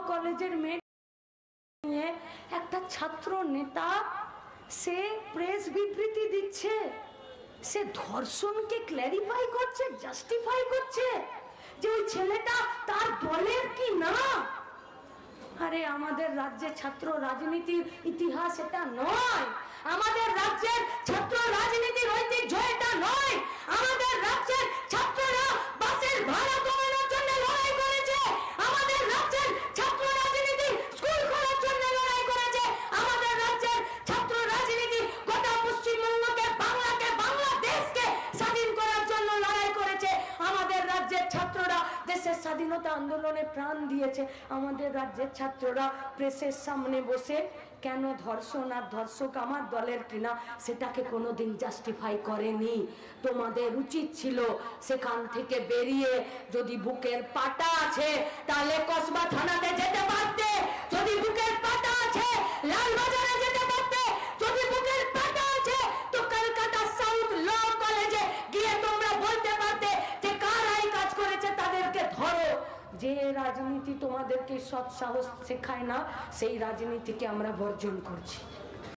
কলেজের মেয়ে নিয়ে একটা ছাত্র নেতা সে প্রেস বিবৃতি দিচ্ছে, সে ধর্ষণকে ক্ল্যারিফাই করছে, জাস্টিফাই করছে যে ওই ছেলেটা তার দলের কি না। আরে আমাদের রাজ্যের ছাত্র রাজনীতির ইতিহাস এটা নয়, আমাদের রাজ্যের ছাত্র রাজনীতির ঐতিহ্য এটা নয়। আমাদের রাজ্যের ছাত্ররা বাসের ভাড়া কমানোর জন্য লড়াই করেছে, আমাদের রাজ্যের ছাত্র রাজনীতি স্কুল খোলার জন্য লড়াই করেছে, আমাদের রাজ্যের ছাত্র রাজনীতি গোটা পশ্চিমবঙ্গকে, বাংলাকে, বাংলাদেশকে স্বাধীন করার জন্য লড়াই করেছে। আমাদের রাজ্যের ছাত্ররা দেশের স্বাধীনতা আন্দোলনে প্রাণ দিয়েছে। আমাদের রাজ্যের ছাত্ররা প্রেসের সামনে বসে কেন ধর্ষণ আর ধর্ষক আমার দলের কিনা সেটাকে কোনোদিন জাস্টিফাই করেনি। তোমাদের উচিত ছিল সেখান থেকে বেরিয়ে, যদি বুকের পাটা আছে তাহলে কসবা থানাতে যেতে পারতে, যদি বুকের পাটা আছে লালবাজারে যেতে পারতে, যদি বুকের পাটা আছে তো কলকাতা সাউথ ল কলেজে গিয়ে তোমরা বলতে পারতে যে কারা এই কাজ করেছে তাদেরকে ধরো। যে রাজনীতি তোমাদেরকে সৎ সাহস শেখায় না সেই রাজনীতিকে আমরা বর্জন করছি।